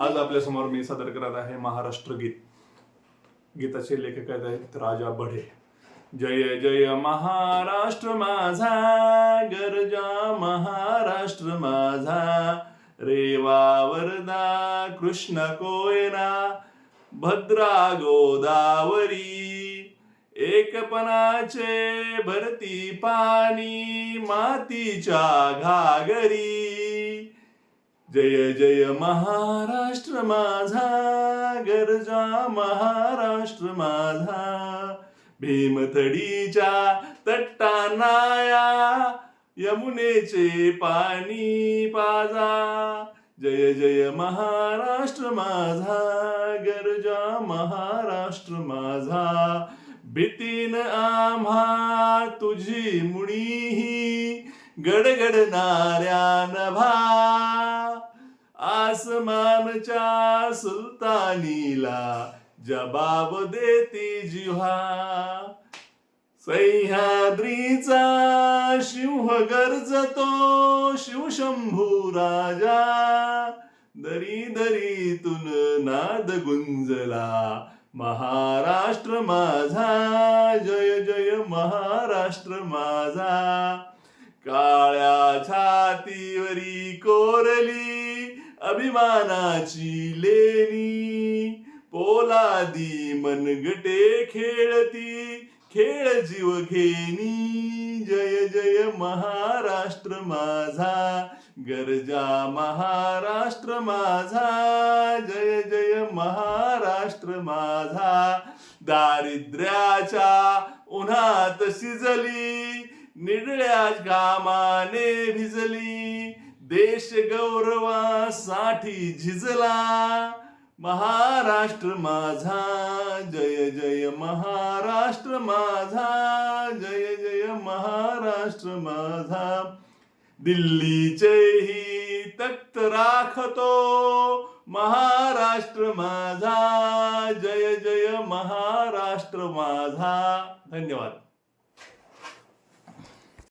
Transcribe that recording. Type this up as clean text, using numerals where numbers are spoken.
आज आपल्या समोर मी सादर करत आहे महाराष्ट्र गीत. गीताचे लेखक आहेत राजा बढे. जय जय महाराष्ट्र माझा, गरजा महाराष्ट्र माझा, रेवा वरदा कृष्ण कोयना, भद्रा गोदावरी, एकपणाचे भरती पाणी मातीच्या घागरी. जय जय महाराष्ट्र माझा, गरजा महाराष्ट्र माझा, भीमथडीच्या तट्टानाया यमुनेचे पाणी पाजा. जय जय महाराष्ट्र माझा, गरजा महाराष्ट्र माझा, भीतीन आम्हा तुझी मुळीही गडगडणाऱ्या नभा. आसमानच्या सुलतानीला जबाब देती जिव्हा. सह्याद्रीचा सिंह गर्जतो शिवशंभू राजा, दरी दरीतून नाद गुंजला महाराष्ट्र माझा. जय जय महाराष्ट्र माझा, काळ्या छातीवरी कोरली अभिमानाची लेणी, पोलादी मनगटे खेळती खेळ जीव घेणी. जय जय महाराष्ट्र माझा, गरजा महाराष्ट्र माझा, जय जय महाराष्ट्र माझा. दारिद्र्याच्या उन्हात शिजली, निडळ्या घामाने भिजली, देश गौरवासाठी झिजला महाराष्ट्र माझा. जय जय महाराष्ट्र माझा, जय जय महाराष्ट्र माझा. दिल्लीचेही तख्त राखतो महाराष्ट्र माझा. जय जय महाराष्ट्र माझा. धन्यवाद.